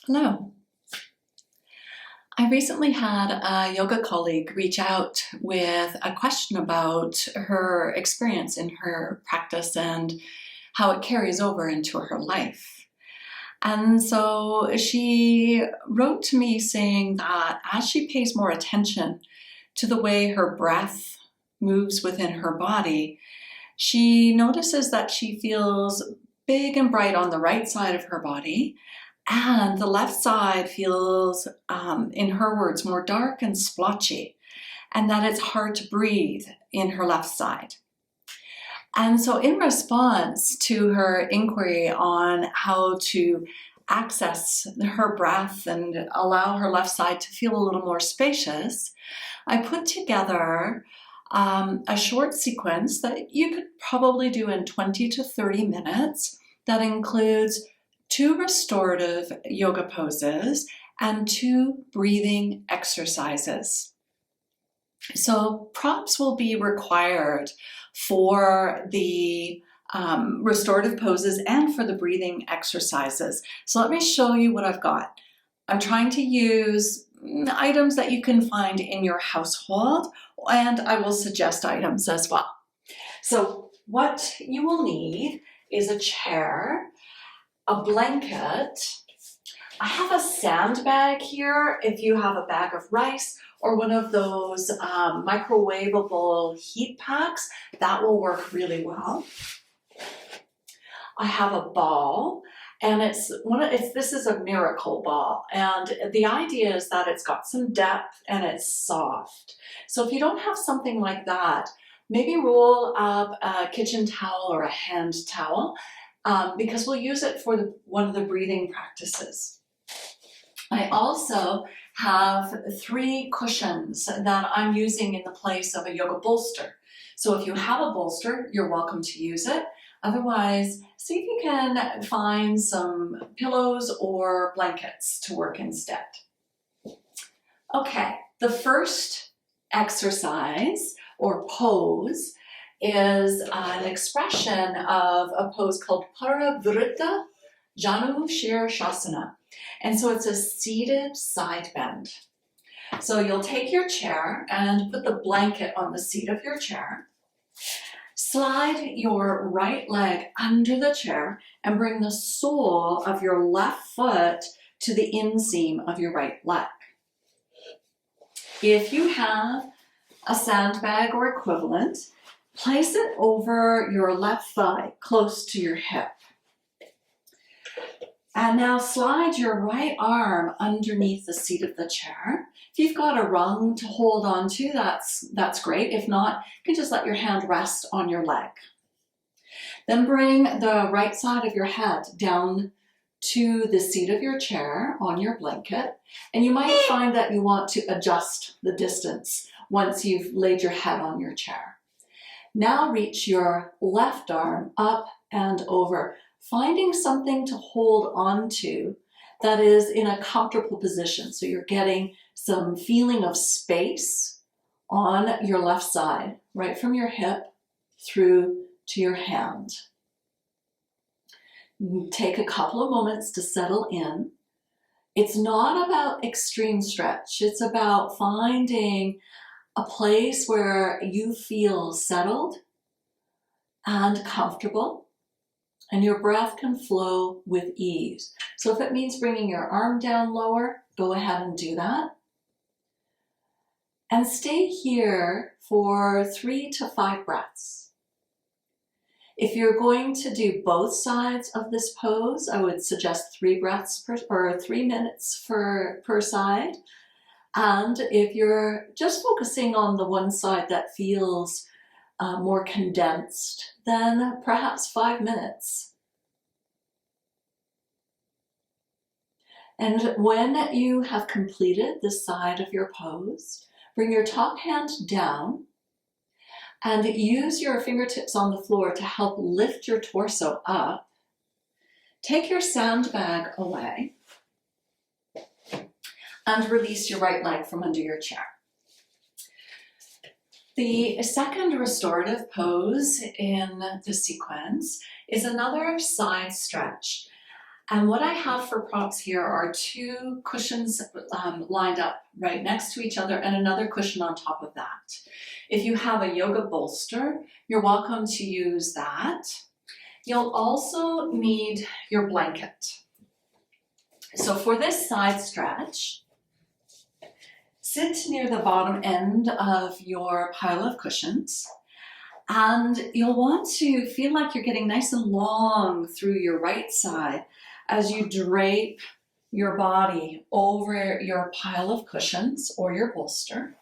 Hello. I recently had a yoga colleague reach out with a question about her experience in her practice and how it carries over into her life. And so she wrote to me saying that as she pays more attention to the way her breath moves within her body, she notices that she feels big and bright on the right side of her body, and the left side feels, in her words, more dark and splotchy, and that it's hard to breathe in her left side. And so in response to her inquiry on how to access her breath and allow her left side to feel a little more spacious, I put together a short sequence that you could probably do in 20 to 30 minutes that includes 2 restorative yoga poses and 2 breathing exercises. So props will be required for the restorative poses and for the breathing exercises. So let me show you what I've got. I'm trying to use items that you can find in your household, and I will suggest items as well. So what you will need is a chair, a blanket. I have a sandbag here if you have a bag of rice or one of those microwavable heat packs. That will work really well. I have a ball, and this is a miracle ball, and the idea is that it's got some depth and it's soft. So if you don't have something like that, maybe roll up a kitchen towel or a hand towel, because we'll use it for one of the breathing practices. I also have 3 cushions that I'm using in the place of a yoga bolster. So if you have a bolster, you're welcome to use it. Otherwise, see if you can find some pillows or blankets to work instead. Okay, the first exercise or pose is an expression of a pose called Parivrtta Janu Shirshasana. And so it's a seated side bend. So you'll take your chair and put the blanket on the seat of your chair. Slide your right leg under the chair and bring the sole of your left foot to the inseam of your right leg. If you have a sandbag or equivalent, place it over your left thigh close to your hip. And now slide your right arm underneath the seat of the chair. If you've got a rung to hold on to, that's great. If not, you can just let your hand rest on your leg. Then bring the right side of your head down to the seat of your chair on your blanket. And you might find that you want to adjust the distance once you've laid your head on your chair. Now reach your left arm up and over, finding something to hold on to that is in a comfortable position. So you're getting some feeling of space on your left side, right from your hip through to your hand. Take a couple of moments to settle in. It's not about extreme stretch. It's about finding a place where you feel settled and comfortable, and your breath can flow with ease. So if it means bringing your arm down lower, go ahead and do that. And stay here for 3 to 5 breaths. If you're going to do both sides of this pose, I would suggest 3 breaths or 3 minutes per side. And if you're just focusing on the one side that feels more condensed, then perhaps 5 minutes. And when you have completed this side of your pose, bring your top hand down and use your fingertips on the floor to help lift your torso up. Take your sandbag away and release your right leg from under your chair. The second restorative pose in the sequence is another side stretch. And what I have for props here are two cushions lined up right next to each other and another cushion on top of that. If you have a yoga bolster, you're welcome to use that. You'll also need your blanket. So for this side stretch, sit near the bottom end of your pile of cushions, and you'll want to feel like you're getting nice and long through your right side as you drape your body over your pile of cushions or your bolster.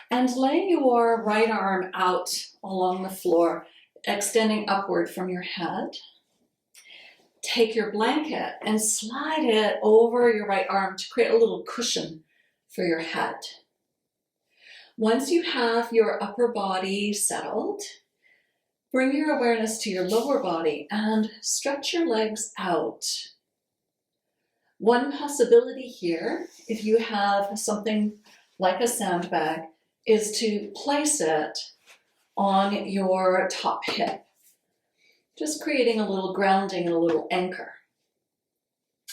And lay your right arm out along the floor, extending upward from your head. Take your blanket and slide it over your right arm to create a little cushion for your head. Once you have your upper body settled, bring your awareness to your lower body and stretch your legs out. One possibility here, if you have something like a sandbag, is to place it on your top hip, just creating a little grounding and a little anchor.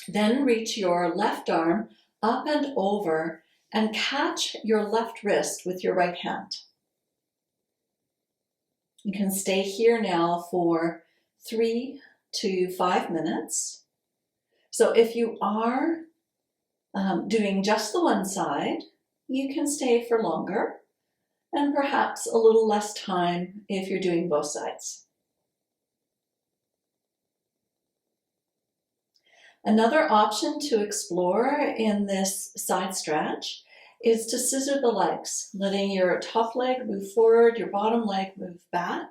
Then reach your left arm up and over and catch your left wrist with your right hand. You can stay here now for 3 to 5 minutes. So if you are doing just the one side, you can stay for longer, and perhaps a little less time if you're doing both sides. Another option to explore in this side stretch is to scissor the legs, letting your top leg move forward, your bottom leg move back.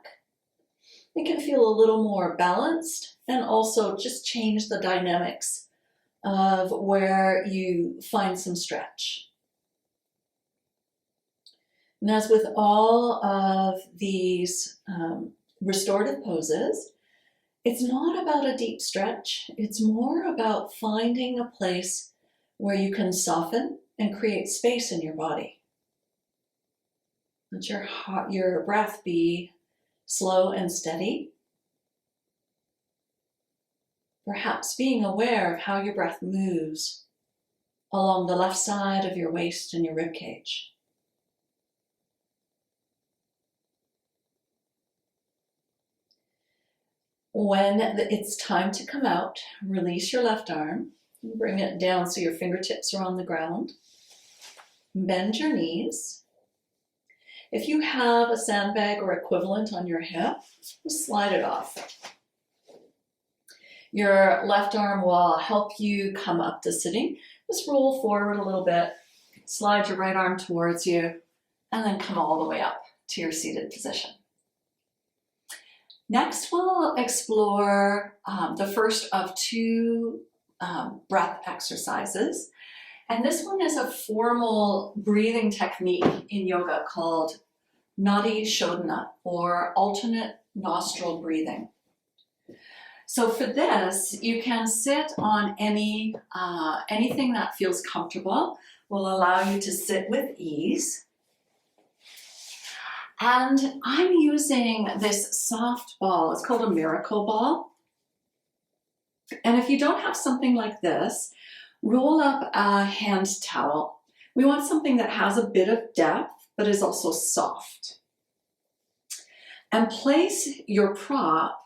It can feel a little more balanced and also just change the dynamics of where you find some stretch. And as with all of these restorative poses, it's not about a deep stretch. It's more about finding a place where you can soften and create space in your body. Let your breath be slow and steady. Perhaps being aware of how your breath moves along the left side of your waist and your rib cage. When it's time to come out, release your left arm, bring it down so your fingertips are on the ground. Bend your knees. If you have a sandbag or equivalent on your hip, just slide it off. Your left arm will help you come up to sitting. Just roll forward a little bit, slide your right arm towards you, and then come all the way up to your seated position. Next, we'll explore the first of 2 breath exercises. And this one is a formal breathing technique in yoga called Nadi Shodhana, or alternate nostril breathing. So for this, you can sit on anything that feels comfortable, will allow you to sit with ease. And I'm using this soft ball. It's called a miracle ball. And if you don't have something like this, roll up a hand towel. We want something that has a bit of depth, but is also soft. And place your prop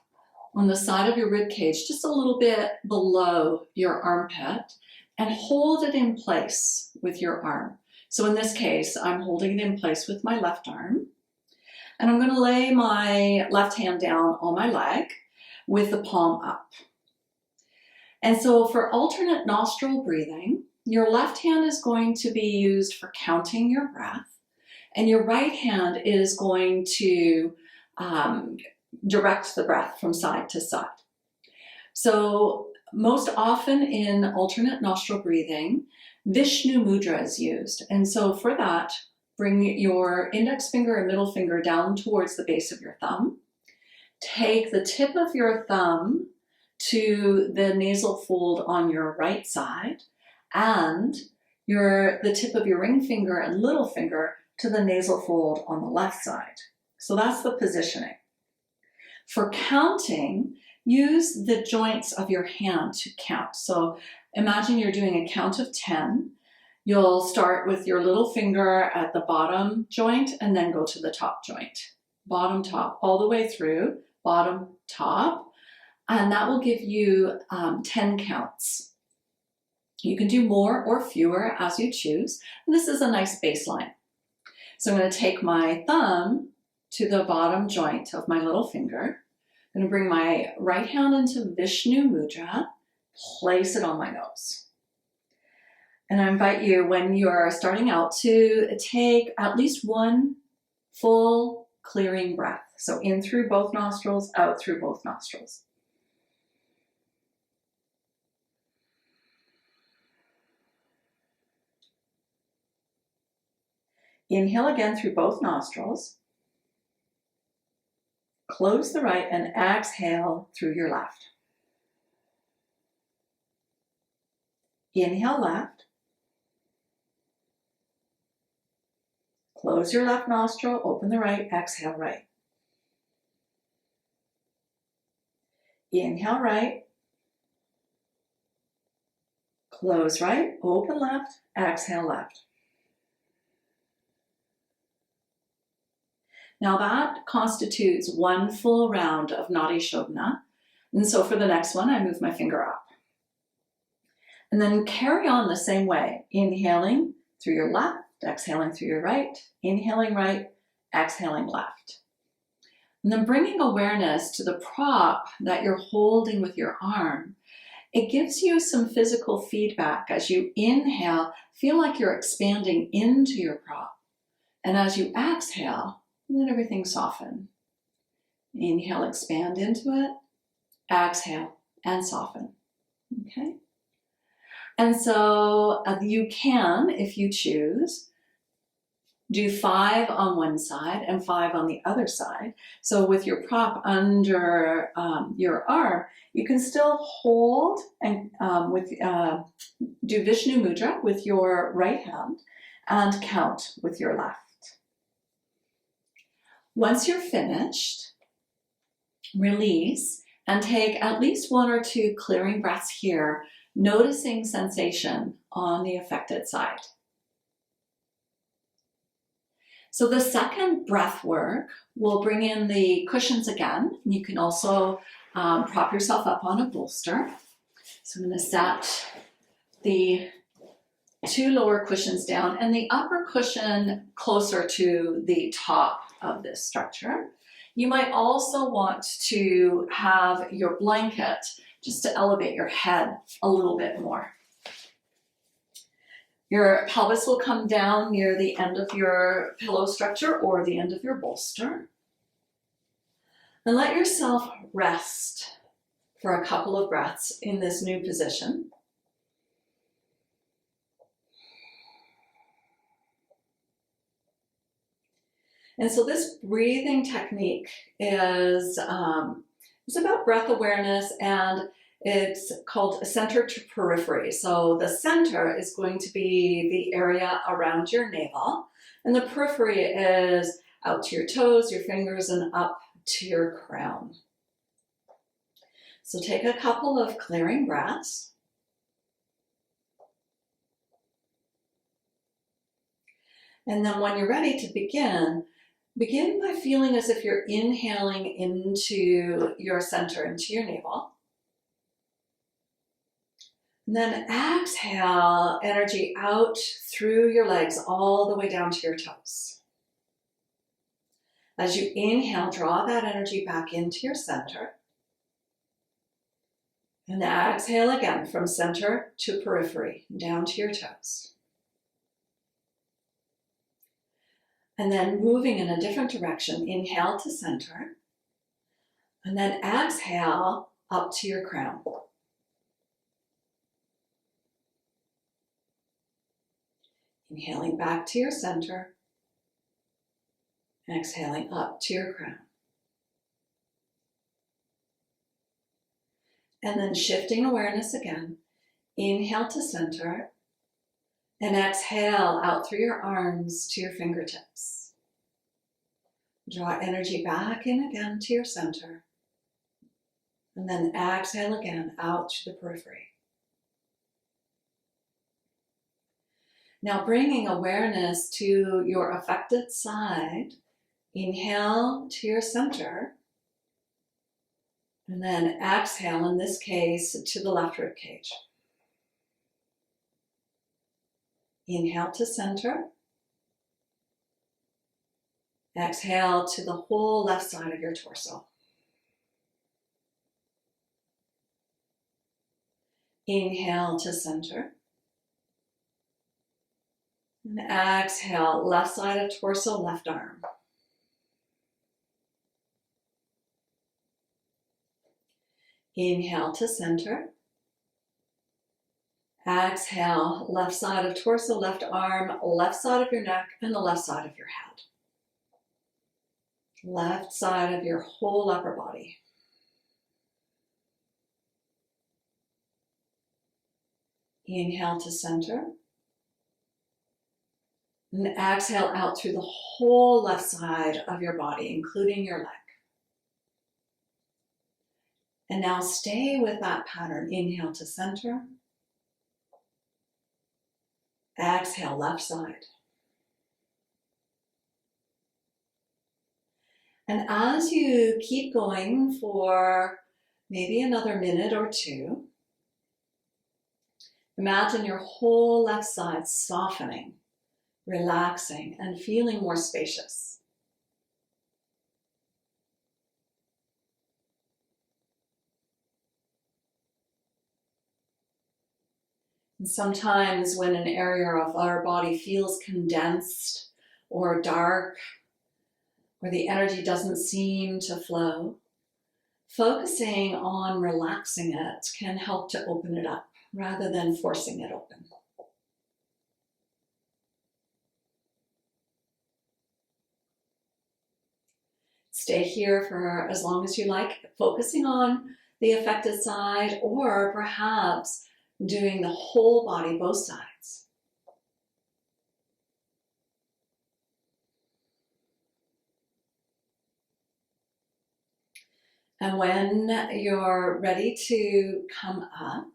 on the side of your rib cage, just a little bit below your armpit, and hold it in place with your arm. So in this case, I'm holding it in place with my left arm. And I'm going to lay my left hand down on my leg with the palm up. And so for alternate nostril breathing, your left hand is going to be used for counting your breath, and your right hand is going to direct the breath from side to side. So most often in alternate nostril breathing, Vishnu mudra is used. And so for that, bring your index finger and middle finger down towards the base of your thumb. Take the tip of your thumb to the nasal fold on your right side, and the tip of your ring finger and little finger to the nasal fold on the left side. So that's the positioning. For counting, use the joints of your hand to count. So imagine you're doing a count of 10. You'll start with your little finger at the bottom joint and then go to the top joint. Bottom, top, all the way through, bottom, top. And that will give you 10 counts. You can do more or fewer as you choose. And this is a nice baseline. So I'm going to take my thumb to the bottom joint of my little finger. I'm going to bring my right hand into Vishnu Mudra, place it on my nose. And I invite you, when you are starting out, to take at least one full clearing breath. So in through both nostrils, out through both nostrils. Inhale again through both nostrils. Close the right and exhale through your left. Inhale left. Close your left nostril, open the right, exhale right. Inhale right. Close right, open left, exhale left. Now that constitutes one full round of Nadi Shodhana. And so for the next one, I move my finger up. And then carry on the same way, inhaling through your left, exhaling through your right, inhaling right, exhaling left. And then bringing awareness to the prop that you're holding with your arm. It gives you some physical feedback. As you inhale, feel like you're expanding into your prop. And as you exhale, let everything soften. Inhale, expand into it. Exhale, and soften. Okay? And so you can, if you choose, do 5 on one side and 5 on the other side. So with your prop under your arm, you can still hold and do Vishnu Mudra with your right hand and count with your left. Once you're finished, release and take at least 1 or 2 clearing breaths here, noticing sensation on the affected side. So the second breath work will bring in the cushions again. You can also prop yourself up on a bolster. So I'm going to set the 2 lower cushions down and the upper cushion closer to the top of this structure. You might also want to have your blanket just to elevate your head a little bit more. Your pelvis will come down near the end of your pillow structure or the end of your bolster. And let yourself rest for a couple of breaths in this new position. And so this breathing technique is about breath awareness, and it's called center to periphery. So the center is going to be the area around your navel, and the periphery is out to your toes, your fingers, and up to your crown. So take a couple of clearing breaths. And then when you're ready to begin by feeling as if you're inhaling into your center, into your navel. And then exhale energy out through your legs all the way down to your toes. As you inhale, draw that energy back into your center. And exhale again from center to periphery, down to your toes. And then moving in a different direction, inhale to center. And then exhale up to your crown. Inhaling back to your center. Exhaling up to your crown. And then shifting awareness again. Inhale to center. And exhale out through your arms to your fingertips. Draw energy back in again to your center. And then exhale again out to the periphery. Now bringing awareness to your affected side, inhale to your center, and then exhale, in this case, to the left rib cage. Inhale to center. Exhale to the whole left side of your torso. Inhale to center. And exhale, left side of torso, left arm. Inhale to center. Exhale, left side of torso, left arm, left side of your neck, and the left side of your head. Left side of your whole upper body. Inhale to center. And exhale out through the whole left side of your body, including your leg. And now stay with that pattern. Inhale to center. Exhale, left side. And as you keep going for maybe another minute or two, imagine your whole left side softening, relaxing, and feeling more spacious. And sometimes when an area of our body feels condensed or dark, or the energy doesn't seem to flow, focusing on relaxing it can help to open it up rather than forcing it open. Stay here for as long as you like, focusing on the affected side, or perhaps doing the whole body, both sides. And when you're ready to come up,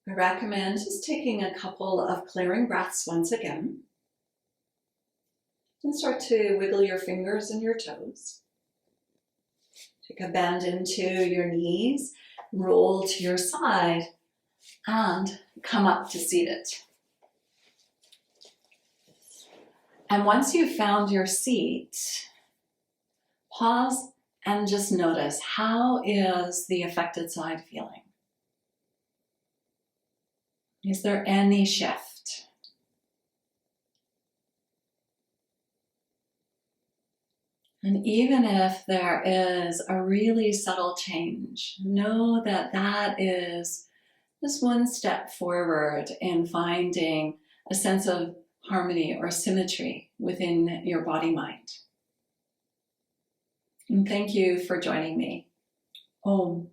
I recommend just taking a couple of clearing breaths once again. And start to wiggle your fingers and your toes. Take a bend into your knees, roll to your side, and come up to seated. And once you've found your seat, pause and just notice, how is the affected side feeling? Is there any shift? And even if there is a really subtle change, know that that is just one step forward in finding a sense of harmony or symmetry within your body-mind. And thank you for joining me. Om.